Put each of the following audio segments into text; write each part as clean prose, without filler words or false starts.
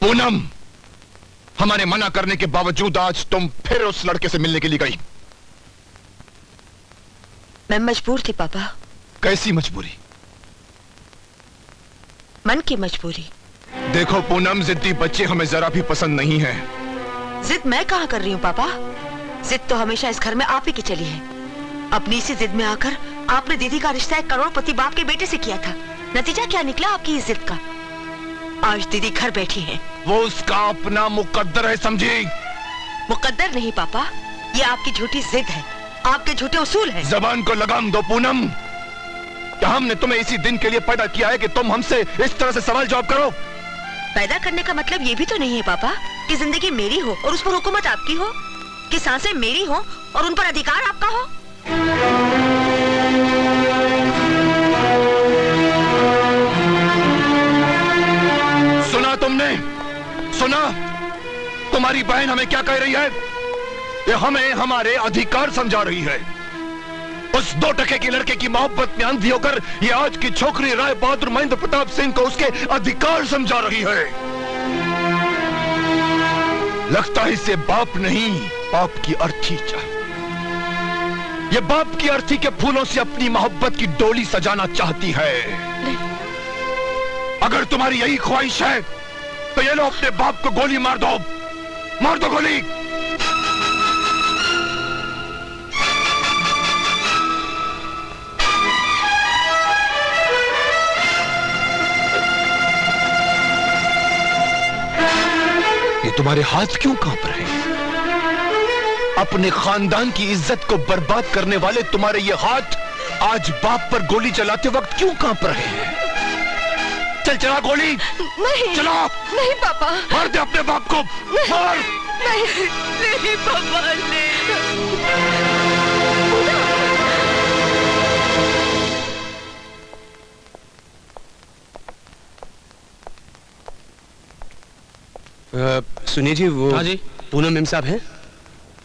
पूनम, हमारे मना करने के बावजूद आज तुम फिर उस लड़के से मिलने के लिए गई। मैं मजबूर थी पापा। कैसी मजबूरी? मन की मजबूरी। देखो पूनम, जिद्दी बच्चे हमें जरा भी पसंद नहीं है। जिद मैं कहाँ कर रही हूँ पापा? जिद तो हमेशा इस घर में आप ही की चली है। अपनी इसी जिद में आकर आपने दीदी का रिश्ता एक करोड़पति बाप के बेटे से किया था। नतीजा क्या निकला आपकी इस जिद का? आज दीदी घर बैठी है। वो उसका अपना मुकद्दर है, समझी? मुकद्दर नहीं पापा, ये आपकी झूठी जिद है, आपके झूठे उसूल हैं। जबान को लगाम दो पूनम। क्या हमने तुम्हें इसी दिन के लिए पैदा किया है कि तुम हमसे इस तरह से सवाल जवाब करो? पैदा करने का मतलब ये भी तो नहीं है पापा कि जिंदगी मेरी हो और उस पर हुकूमत आपकी हो, कि सांसें मेरी हो और उन पर अधिकार आपका हो। सुना तुमने? सुना? तुम्हारी बहन हमें क्या कह रही है? ये हमें हमारे अधिकार समझा रही है। उस 2 टके की लड़के की मोहब्बत में अंधी होकर ये आज की छोकरी राय बहादुर महेंद्र प्रताप सिंह को उसके अधिकार समझा रही है। लगता है इसे बाप नहीं, बाप की अर्थी चाहिए। ये बाप की अर्थी के फूलों से अपनी मोहब्बत की डोली सजाना चाहती है। अगर तुम्हारी यही ख्वाहिश है तो ये लो, अपने बाप को गोली मार दो। मार दो गोली। ये तुम्हारे हाथ क्यों कांप रहे हैं? अपने खानदान की इज्जत को बर्बाद करने वाले तुम्हारे ये हाथ आज बाप पर गोली चलाते वक्त क्यों कांप रहे हैं? चल चला गोली। नहीं, चला। नहीं पापा। मार दे अपने बाप को। मार। नहीं, नहीं पापा, नहीं। सुनिए जी, वो हाँ जी, पूनम मेम साहब हैं?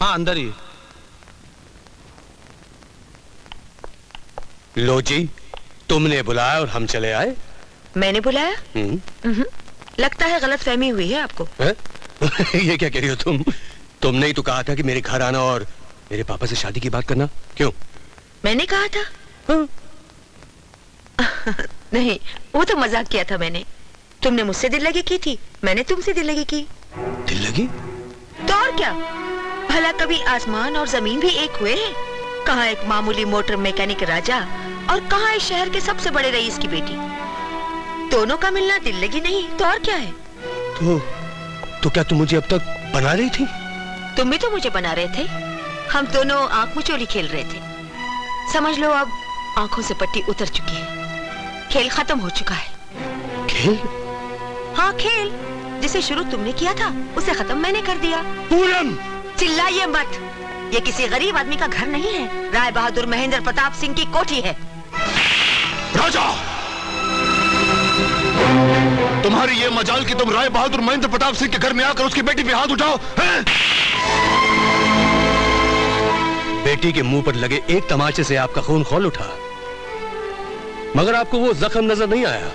हाँ अंदर ही। लो जी, तुमने बुलाया और हम चले आए। मैंने बुलाया? लगता है गलतफहमी हुई है आपको। ये क्या कह रही हो तुम? तुमने ही तो कहा था कि मेरे घर आना और मेरे पापा से शादी की बात करना। क्यों? मैंने कहा था? हाँ। नहीं, वो तो मजाक किया था मैंने। तुमने मुझसे दिल लगी की थी, मैंने तुमसे दिल लगी की। दिल लगी? तो और क्या? भला कभी आसमान और जमीन भी एक हुए हैं? कहाँ एक मामूली मोटर मैकेनिक राजा और कहाँ इस शहर के सबसे बड़े रईस की बेटी। दोनों का मिलना दिल लगी नहीं तो और क्या है? तो क्या तुम मुझे अब तक बना रही थी? तुम भी तो मुझे बना रहे थे। हम दोनों आंख मिचोली खेल रहे थे। समझ लो अब आंखों से पट्टी उतर चुकी है, खेल खत्म हो चुका है। खेल? हाँ खेल, जिसे शुरू तुमने किया था उसे खत्म मैंने कर दिया। पूनम! चिल्लाइए मत, ये किसी गरीब आदमी का घर नहीं है, राय बहादुर महेंद्र प्रताप सिंह की कोठी है। राजा, तुम्हारी ये मजाल कि तुम राय बहादुर महेंद्र प्रताप सिंह के घर में आकर उसकी बेटी पे हाथ उठाओ हैं? बेटी के मुंह पर लगे एक तमाचे से आपका खून खौल उठा, मगर आपको वो जख्म नजर नहीं आया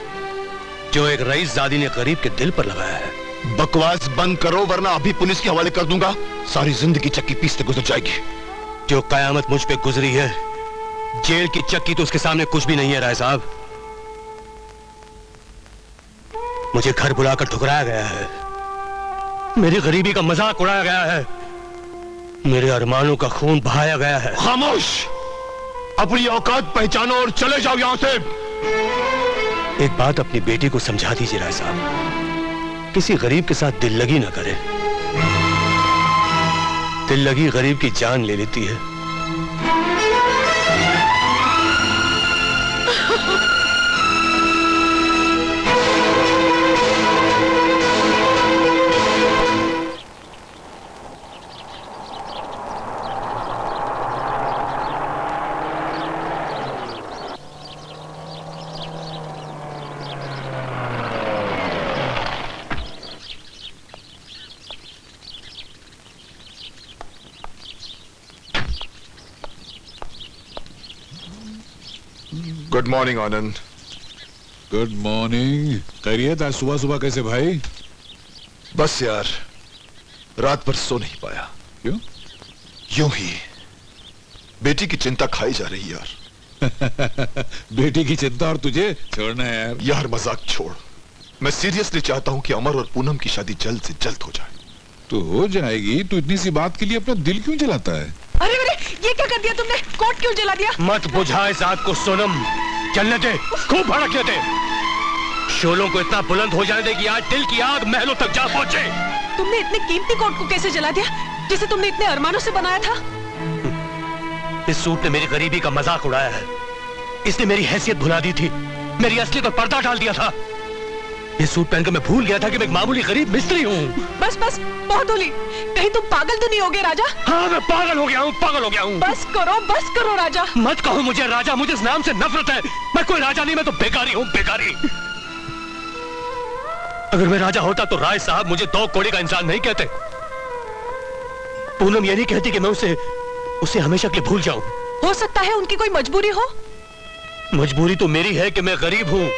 जो एक रईस जादी ने गरीब के दिल पर लगाया है। बकवास बंद करो वरना अभी पुलिस के हवाले कर दूंगा। सारी जिंदगी चक्की पीसते गुजर जाएगी। जो कयामत मुझ पे गुजरी है, जेल की चक्की तो उसके सामने कुछ भी नहीं है। राय साहब, मुझे घर बुलाकर ठुकराया गया है, मेरी गरीबी का मजाक उड़ाया गया है, मेरे अरमानों का खून बहाया गया है। खामोश! अपनी औकात पहचानो और चले जाओ यहां से। एक बात अपनी बेटी को समझा दीजिए राय साहब, किसी गरीब के साथ दिल लगी ना करे। दिल लगी गरीब की जान ले लेती है। Good morning Anand. Good morning. खैरियत? आज सुबह सुबह कैसे भाई? बस यार, रात भर सो नहीं पाया। क्यों? यूं ही बेटी की चिंता खाई जा रही यार। बेटी की चिंता और तुझे छोड़ना है यार। यार मजाक छोड़, मैं सीरियसली चाहता हूं कि अमर और पूनम की शादी जल्द से जल्द हो जाए। तो हो जाएगी, तू इतनी सी बात के लिए अपना दिल क्यों जलाता है? अरे अरे, ये क्या कर दिया तुमने? कोट क्यों जला दिया? मत बुझा इस आग को सोनम, चलने दे, खूब भड़कने दे। शोलों को इतना बुलंद हो जाने दे कि आज दिल की आग महलों तक जा पहुंचे। तुमने इतने कीमती कोट को कैसे जला दिया जिसे तुमने इतने अरमानों से बनाया था? इस सूट ने मेरी गरीबी का मजाक उड़ाया है। इसने मेरी हैसियत भुला दी थी, मेरी असलियत पर पर्दा डाल दिया था। ये सूट पहनकर मैं भूल गया था कि मैं एक मामूली गरीब मिस्त्री हूँ। बस बस, बहुत होली। कहीं तुम पागल तो नहीं हो गए राजा? हाँ, मैं पागल हो गया हूँ, पागल हो गया हूँ। बस करो राजा। मत कहो मुझे राजा, मुझे इस नाम से नफरत है। मैं कोई राजा नहीं, मैं तो बेकारी हूँ, बेकारी। अगर मैं राजा होता तो राय साहब मुझे 2 कौड़ी का इंसान नहीं कहते। पूनम ये नहीं कहती कि मैं उसे हमेशा के लिए भूल जाऊं। हो सकता है उनकी कोई मजबूरी हो। मजबूरी तो मेरी है कि मैं गरीब हूँ,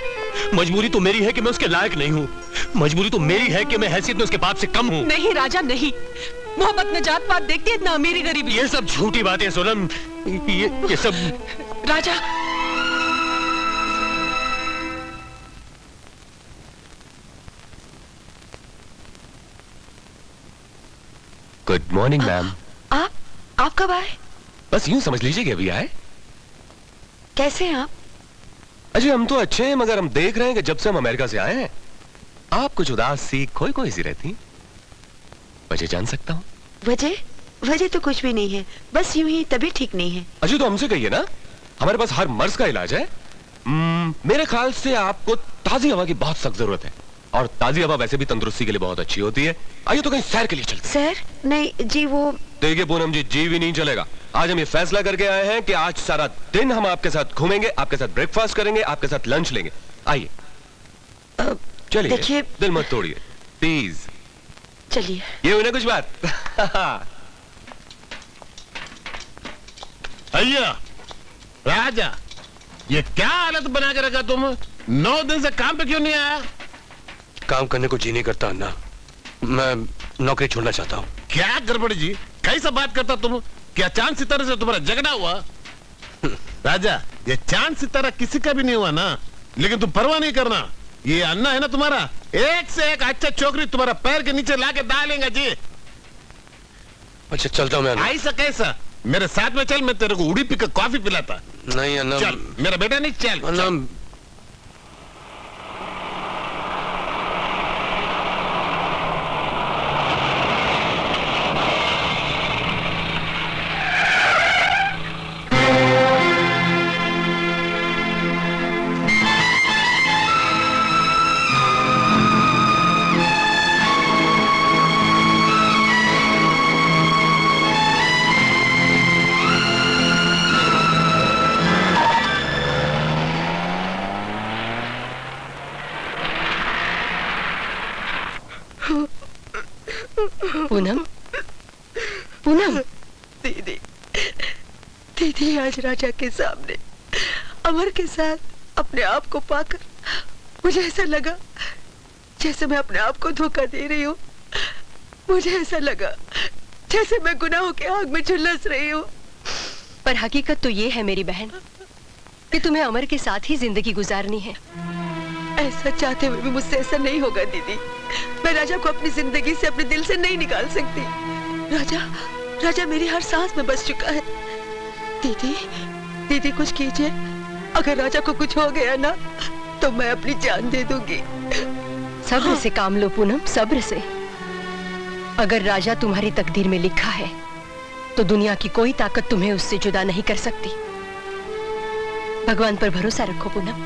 मजबूरी तो मेरी है कि मैं उसके लायक नहीं हूँ, मजबूरी तो मेरी है कि मैं हैसियत में उसके बाप से कम हूँ। नहीं राजा नहीं, मोहब्बत में जात पात देखती है, इतना अमीरी गरीबी। ये सब झूठी बातें सोनम, ये सब। राजा, गुड मॉर्निंग मैम। आप कब आए? बस यूं समझ लीजिए कि अभी आए। कैसे हैं आप? अजय हम तो अच्छे हैं, मगर हम देख रहे हैं कि जब से हम अमेरिका से आए हैं आप कुछ उदास सी खोई सी रहती। वजह जान सकता हूँ? वजह तो कुछ भी नहीं है, बस यूं ही तबीयत ठीक नहीं है। अजय तो हमसे कहिए ना, हमारे पास हर मर्ज का इलाज है। मेरे ख्याल से आपको ताजी हवा की बहुत सख्त जरूरत है, और ताजी हवा वैसे भी तंदुरुस्ती के लिए बहुत अच्छी होती है। आइए तो कहीं सैर के लिए चलते हैं। सर नहीं जी, वो देखिए पूनम जी भी नहीं चलेगा। आज हम ये फैसला करके आए हैं कि आज सारा दिन हम आपके साथ घूमेंगे, आपके साथ ब्रेकफास्ट करेंगे, आपके साथ लंच लेंगे। आइए चलिए, देखिए, दिल मत तोड़िए प्लीज। चलिए। ये हुई ना कुछ बात। भैया राजा, ये क्या हालत बना के रखा तुम? 9 दिन से काम पे क्यों नहीं आया? काम करने को जी नहीं करता अन्ना, मैं नौकरी छोड़ना चाहता हूँ। क्या गड़बड़ जी, कैसा बात करता तुम? क्या चांद सितारे से तुम्हारा झगड़ा हुआ? राजा, ये चांद सितारा किसी का भी नहीं हुआ ना, लेकिन तुम परवाह नहीं करना। ये अन्ना है ना तुम्हारा, एक से एक अच्छा छोकरी तुम्हारा पैर के नीचे लाके डालेंगे जी। अच्छा चलता हूँ मैं अन्ना। ऐसा कैसा? मेरे साथ में चल, मैं तेरे को उड़ीपी का कॉफी पिलाता। नहीं अन्ना, चल मेरा बेटा, नहीं चल, अन्ना। चल। पूनम, दीदी आज राजा के सामने अमर के साथ अपने आप को पाकर मुझे ऐसा लगा जैसे मैं अपने आप को धोखा दे रही हूँ। मुझे ऐसा लगा जैसे मैं गुनाहों के आग में झुलस रही हूँ। पर हकीकत तो ये है मेरी बहन कि तुम्हें अमर के साथ ही जिंदगी गुजारनी है। ऐसा चाहते हुए भी मुझसे ऐसा नहीं होगा दीदी। मैं राजा को अपनी जिंदगी से, अपने दिल से नहीं निकाल सकती। राजा मेरी हर सांस में बस चुका है। दीदी कुछ कीजिए। अगर राजा को कुछ हो गया ना तो मैं अपनी जान दे दूंगी। सब्र से काम लो पूनम, सब्र से। अगर राजा तुम्हारी तकदीर में लिखा है तो दुनिया की कोई ताकत तुम्हें उससे जुदा नहीं कर सकती। भगवान पर भरोसा रखो पूनम।